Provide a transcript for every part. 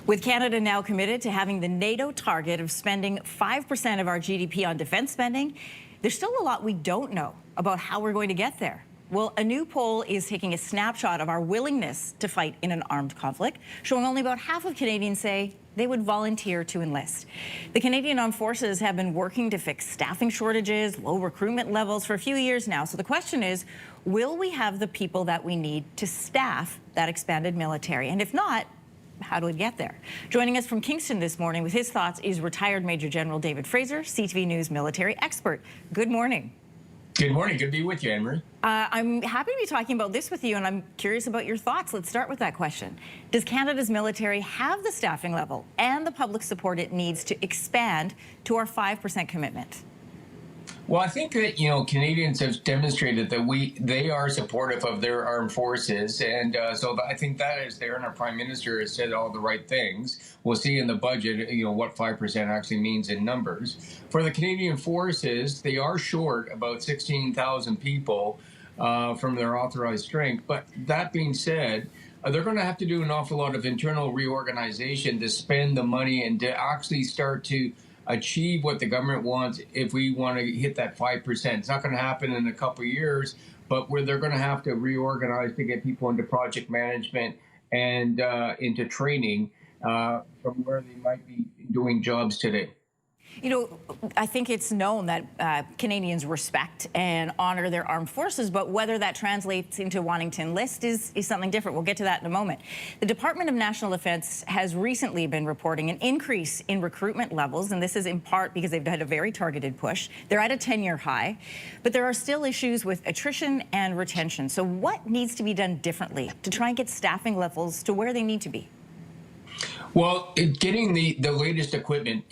With Canada now committed to having the NATO target of spending 5% of our GDP on defense spending, there's still a lot we don't know about how we're going to get there. Well, a new poll is taking a snapshot of our willingness to fight in an armed conflict, showing only about half of Canadians say they would volunteer to enlist. The Canadian Armed Forces have been working to fix staffing shortages, low recruitment levels for a few years now. So the question is, will we have the people that we need to staff that expanded military? And if not, how do we get there? Joining us from Kingston this morning with his thoughts is retired Major General David Fraser, CTV News military expert. Good morning. Good morning. Good to be with you, Anne-Marie. I'm happy to be talking about this with you, and I'm curious about your thoughts. Let's start with that question. Does Canada's military have the staffing level and the public support it needs to expand to our 5% commitment? Well, I think that, Canadians have demonstrated that they are supportive of their armed forces. And so I think that is there. And our Prime Minister has said all the right things. We'll see in the budget, what 5% actually means in numbers. For the Canadian forces, they are short about 16,000 people from their authorized strength. But that being said, they're going to have to do an awful lot of internal reorganization to spend the money and to actually start to achieve what the government wants if we want to hit that 5%. It's not going to happen in a couple of years, but where they're going to have to reorganize to get people into project management and into training from where they might be doing jobs today. I think it's known that Canadians respect and honor their armed forces, but whether that translates into wanting to enlist is something different. We'll get to that in a moment. The Department of National Defence has recently been reporting an increase in recruitment levels, and this is in part because they've had a very targeted push. They're at a 10-year high, but there are still issues with attrition and retention. So what needs to be done differently to try and get staffing levels to where they need to be? Well, getting the latest equipment,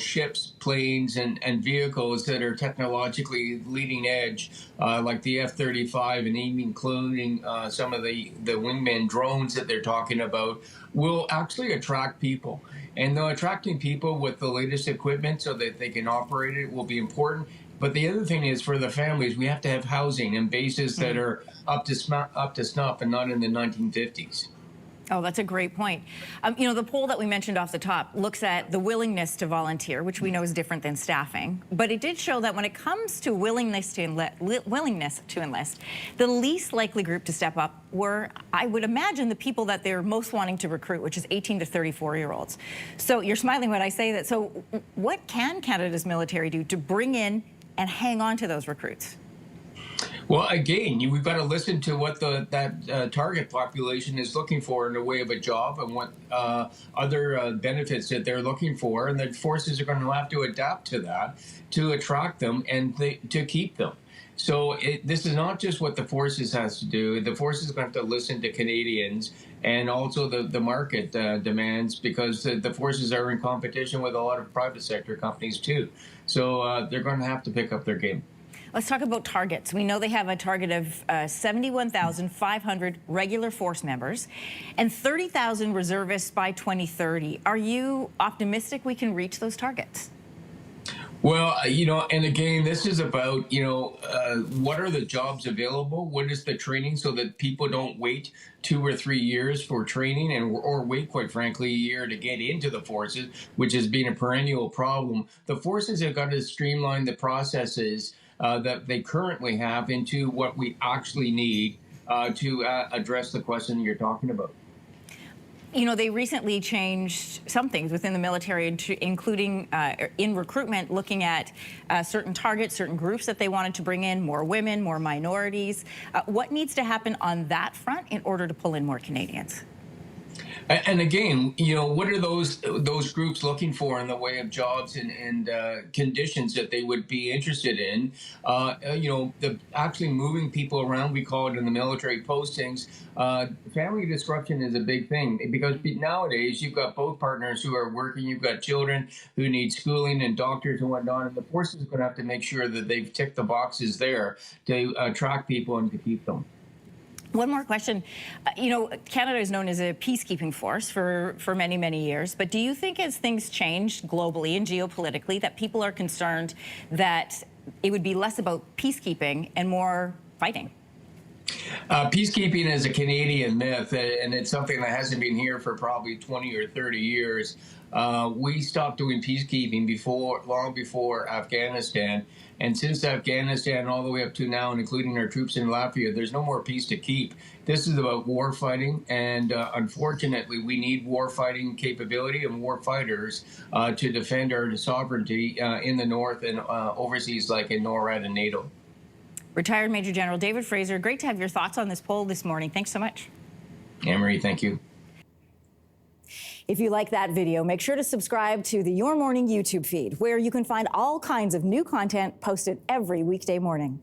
ships, planes, and vehicles that are technologically leading edge, like the F-35 and even including some of the wingman drones that they're talking about, will actually attract people. And attracting people with the latest equipment so that they can operate it will be important. But the other thing is, for the families, we have to have housing and bases that are up to snuff and not in the 1950s. Oh, that's a great point. The poll that we mentioned off the top looks at the willingness to volunteer, which we know is different than staffing. But it did show that when it comes to willingness to enlist, the least likely group to step up were, I would imagine, the people that they're most wanting to recruit, which is 18 to 34-year-olds. So you're smiling when I say that. So what can Canada's military do to bring in and hang on to those recruits? Well, again, we've got to listen to what that target population is looking for in the way of a job and what other benefits that they're looking for. And the forces are going to have to adapt to that to attract them and to keep them. So this is not just what the forces has to do. The forces are going to have to listen to Canadians and also the market demands, because the forces are in competition with a lot of private sector companies too. So they're going to have to pick up their game. Let's talk about targets. We know they have a target of 71,500 regular force members and 30,000 reservists by 2030. Are you optimistic we can reach those targets? Well, and again, this is about, what are the jobs available? What is the training so that people don't wait 2 or 3 years for training or wait, quite frankly, a year to get into the forces, which has been a perennial problem. The forces have got to streamline the processes that they currently have into what we actually need to address the question you're talking about. They recently changed some things within the military, including in recruitment, looking at certain targets, certain groups that they wanted to bring in, more women, more minorities. What needs to happen on that front in order to pull in more Canadians? And again, what are those groups looking for in the way of jobs and conditions that they would be interested in? Actually moving people around, we call it in the military postings. Family disruption is a big thing, because nowadays you've got both partners who are working, you've got children who need schooling and doctors and whatnot, and the forces are going to have to make sure that they've ticked the boxes there to attract people and to keep them. One more question. Canada is known as a peacekeeping force for many, many years. But do you think as things change globally and geopolitically that people are concerned that it would be less about peacekeeping and more fighting? Peacekeeping is a Canadian myth, and it's something that hasn't been here for probably 20 or 30 years. We stopped doing peacekeeping long before Afghanistan. And since Afghanistan all the way up to now, and including our troops in Latvia, there's no more peace to keep. This is about war fighting, and unfortunately, we need war fighting capability and war fighters to defend our sovereignty in the north and overseas, like in NORAD and NATO. Retired Major General David Fraser, great to have your thoughts on this poll this morning. Thanks so much. Anne-Marie, thank you. If you like that video, make sure to subscribe to the Your Morning YouTube feed, where you can find all kinds of new content posted every weekday morning.